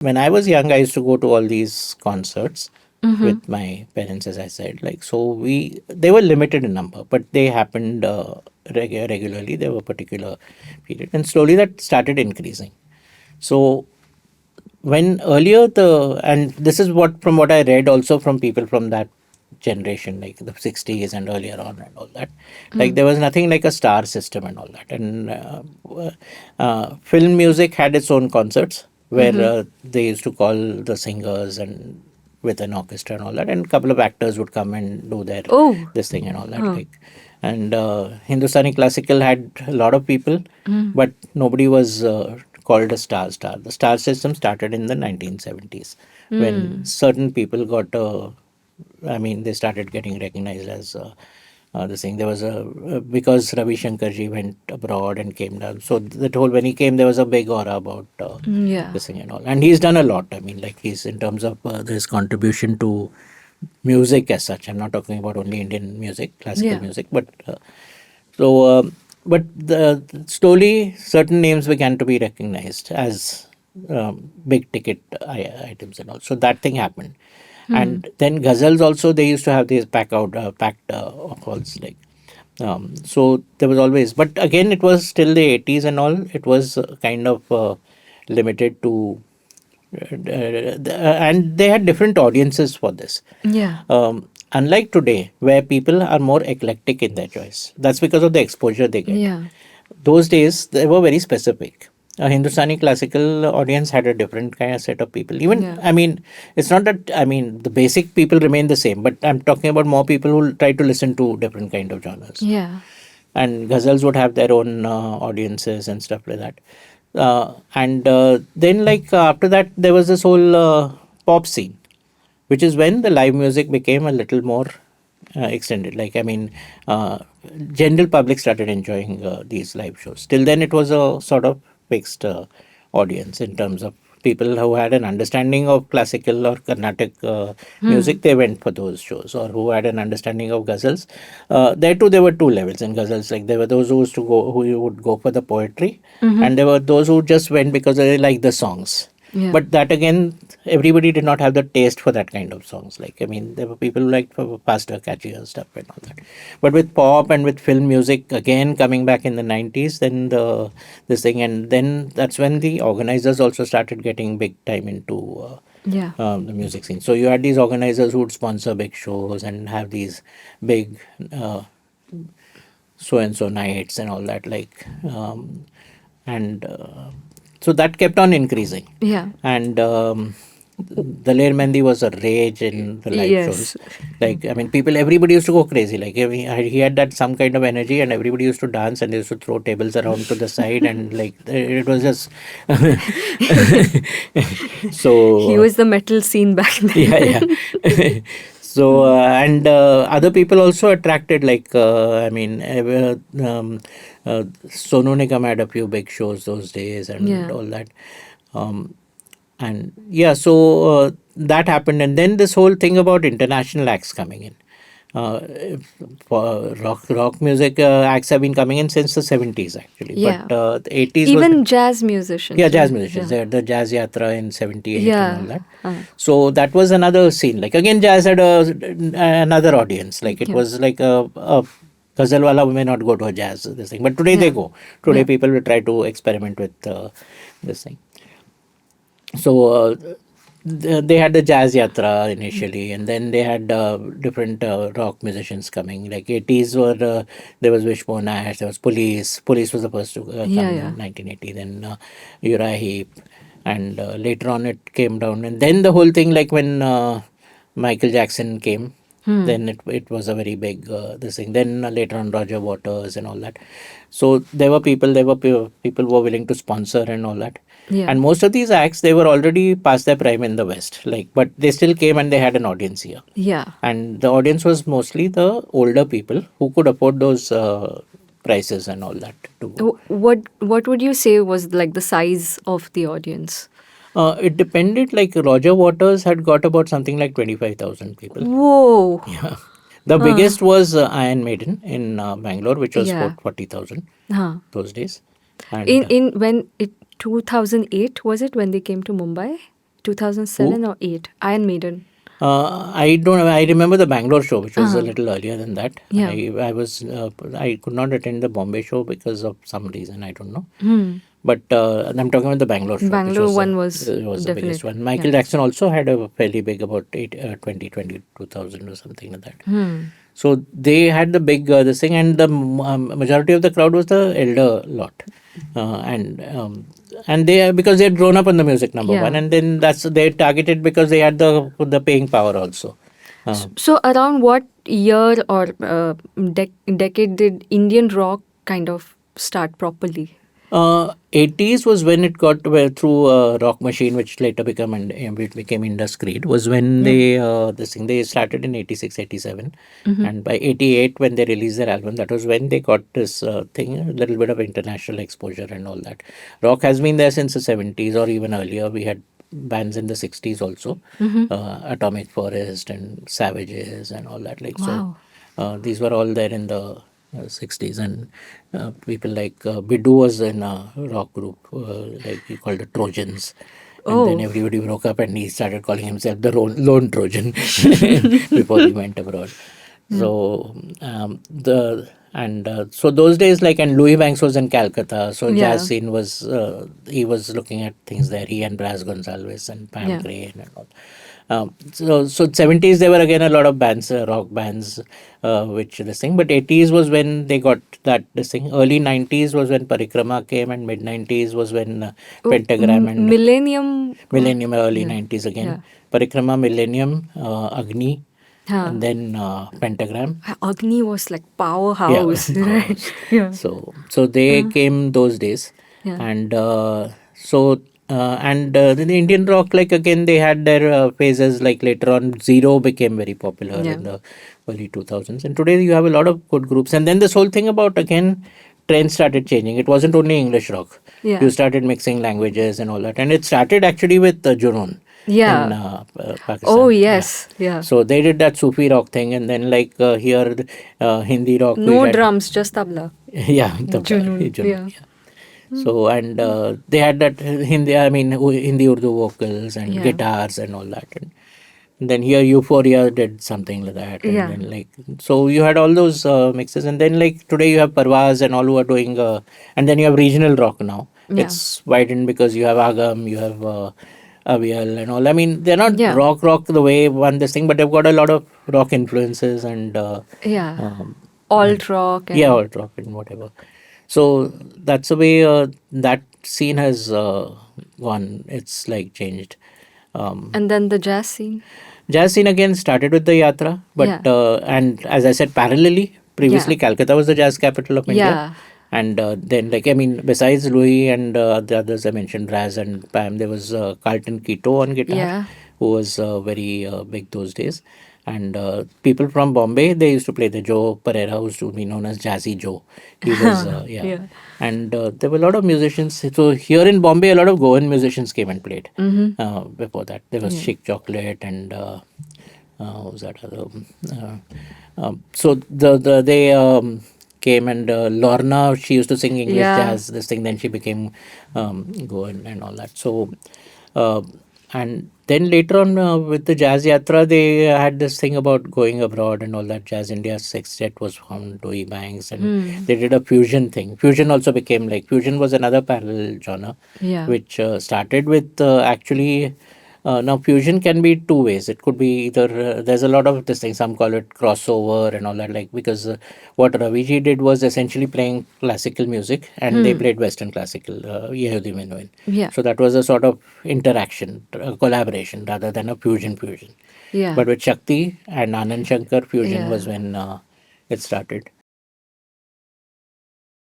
when I was young, I used to go to all these concerts Mm-hmm. with my parents, as I said. Like, so they were limited in number, but they happened regularly. There were particular period, and slowly that started increasing. So when earlier and this is what from what I read also from people from that generation, like the 60s and earlier on and all that, like there was nothing like a star system and all that. And film music had its own concerts where Mm-hmm. they used to call the singers and with an orchestra and all that, and a couple of actors would come and do their Oh. this thing and all that, Huh. like. And Hindustani classical had a lot of people, Mm. but nobody was called a star. The star system started in the 1970s when Mm. certain people got they started getting recognized as this thing. There was because Ravi Shankar ji went abroad and came down. So that whole when he came, there was a big aura about Yeah. this thing and all. And he's done a lot. I mean, like he's in terms of his contribution to music as such. I'm not talking about only Indian music, classical Yeah. music, but so. But slowly, certain names began to be recognized as big ticket items and all. So that thing happened. Hmm. And then ghazals also, they used to have these packed halls, like. So there was always, but again, it was still the 80s and all. It was kind of limited to, and they had different audiences for this. Yeah. Unlike today, where people are more eclectic in their choice, that's because of the exposure they get. Yeah. Those days, they were very specific. A Hindustani classical audience had a different kind of set of people. Even, Yeah. I mean, it's not that, I mean, the basic people remain the same, but I'm talking about more people who try to listen to different kind of genres. Yeah. And ghazals would have their own audiences and stuff like that. And then, like, after that, there was this whole pop scene, which is when the live music became a little more extended. Like, I mean, general public started enjoying these live shows. Till then, it was a sort of fixed audience in terms of people who had an understanding of classical or Carnatic Hmm. music. They went for those shows, or who had an understanding of ghazals. There too, there were two levels in ghazals. Like there were those who used to go, who would go for the poetry, Mm-hmm. and there were those who just went because they liked the songs. Yeah. But that again, everybody did not have the taste for that kind of songs. Like, I mean, there were people who liked faster, catchier stuff and all that. But with pop and with film music again coming back in the 90s, then this thing, and then that's when the organizers also started getting big time into Yeah. the music scene. So you had these organizers who would sponsor big shows and have these big so and so nights and all that, like and so that kept on increasing. Yeah. And Daler Mendi was a rage in the live Yes. shows. Like, I mean, everybody used to go crazy. Like, I mean, he had that some kind of energy, and everybody used to dance, and they used to throw tables around to the side, and like it was just He so. was the metal scene back Yeah, then. yeah. So and other people also attracted, like Sonu Nigam had a few big shows those days and Yeah. all that. um, and yeah, so that happened, and then this whole thing about international acts coming in. uh, for rock music, acts have been coming in since the 70s actually, but Yeah. the 80s was, Even jazz yeah, musicians, jazz right? musicians. Yeah. They had the Jazz Yatra in 78 and all Yeah. that. Uh, So that was another scene. Like, again, jazz had another audience. Like, it yeah. was like a ghazal wala may not go to a jazz this thing, but today they Yeah. go. Today Yeah. people will try to experiment with this thing. So they had the Jazz Yatra initially, and then they had different rock musicians coming. Like 80s were there was Wishbone Ash, there was Police. Police was the first to Yeah. come Yeah. in 1980. Then Uriah Heep, and later on it came down. And then the whole thing, like when Michael Jackson came, Hmm. then it was a very big this thing. Then later on Roger Waters and all that. So there were people who were willing to sponsor and all that. Yeah. And most of these acts, they were already past their prime in the West, like, but they still came and they had an audience here. Yeah. And the audience was mostly the older people who could afford those prices and all that to go. What would you say was like the size of the audience? It depended. Like Roger Waters had got about something like 25,000 people. Whoa. Yeah. The Huh. biggest was Iron Maiden in Bangalore, which was Yeah. about 40,000 Huh. those days. In And in when it 2008 was it when they came to Mumbai? 2007 Who? or 8? Iron Maiden. I don't know. I remember the Bangalore show, which was a Uh-huh. little earlier than that. Yeah. I could not attend the Bombay show because of some reason, I don't know. Hmm. But I'm talking about the Bangalore show, which Bangalore one was was the biggest definitely. one. Yeah. Michael Jackson also had a fairly big, about 2020 or something like that. Hmm. So they had the big this thing, and the majority of the crowd was the elder lot, and they, because they had grown up on the music, number one, Yeah. and then that's they targeted because they had the paying power also. So around what year or decade did Indian rock kind of start properly? 80s was when it got through Rock Machine, which later which became Indus Creed, was when Yeah. they started in 86, 87. And by 88, when they released their album, that was when they got this thing, a little bit of international exposure and all that. Rock has been there since the 70s or even earlier. We had bands in the 60s also, Atomic Forest and Savages and all that. Like so, Wow. these were all there in the 60s, and people like Bidu was in a rock group, like he called the Trojans. And then Oh. everybody broke up, and he started calling himself the lone Trojan before he went abroad. Yeah. So so those days, like, and Louis Banks was in Calcutta, so jazz Yeah. scene was he was looking at things there. He and Braz Gonzalez and Pam Yeah. Crane and all. So 70s there were again a lot of bands, rock bands, which this thing. But 80s was when they got that this thing. Early 90s was when Parikrama came, and mid 90s was when Oh, Pentagram and Millennium. Millennium. Early Yeah. 90s again. Yeah. Parikrama, Millennium, Agni, Huh. and then Pentagram. Agni was like Yeah, powerhouse, right? powers. Yeah. So they came those days, Yeah. and then the Indian rock, like, again they had their phases. Like later on, Zero became very popular Yeah. in the early 2000s, and today you have a lot of good groups. And then this whole thing about, again, trends started changing. It wasn't only English rock. Yeah. You started mixing languages and all that, and it started actually with Junoon in Yeah. Pakistan. Oh, Yeah. yes. Yeah. So they did that Sufi rock thing, and then like here, Hindi rock we No had. drums, just tabla. Yeah, Junoon. Junoon, Yeah. yeah. So, and they had that Hindi Urdu vocals and Yeah. guitars and all that. And then here Euphoria did something like that. And Yeah. then like, so you had all those mixes. And then like today you have Parvaz and all who are doing, and then you have regional rock now. Yeah. It's widened because you have Agam, you have Avial and all. I mean, they're not Yeah. rock the way one this thing, but they've got a lot of rock influences and Yeah. um, Alt rock and yeah, alt rock and whatever. So that's the way that scene has gone. It's like changed. and then the jazz scene. Jazz scene again started with the Yatra, but Yeah. and as I said, parallelly, previously Yeah. Calcutta was the jazz capital of India. Yeah. And then, like, I mean, besides Louis and the others I mentioned, Raz and Pam, there was Carlton Keto on guitar, Yeah. who was very big those days. And people from Bombay, they used to play the Joe Pereira, who used to be known as Jazzy Joe. He was, yeah. Yeah. And there were a lot of musicians. So here in Bombay, a lot of Goan musicians came and played. Before that, there was Chic Chocolate and what was that other? So they came, and Lorna, she used to sing English Yeah. jazz, this thing. Then she became Goan and all that. So uh, and then later on with the Jazz Yatra, they had this thing about going abroad and all that. Jazz India Sextet was found, Louis Banks, and they did a fusion thing. Fusion also became like, fusion was another parallel genre, Yeah. which started with actually. Now fusion can be two ways. It could be either there's a lot of this thing. Some call it crossover and all that. Like, because what Raviji did was essentially playing classical music, and they played Western classical, Yehudi Menuhin. Yeah. So that was a sort of interaction, collaboration rather than a fusion. Yeah. But with Shakti and Anand Shankar, fusion Yeah. was when it started.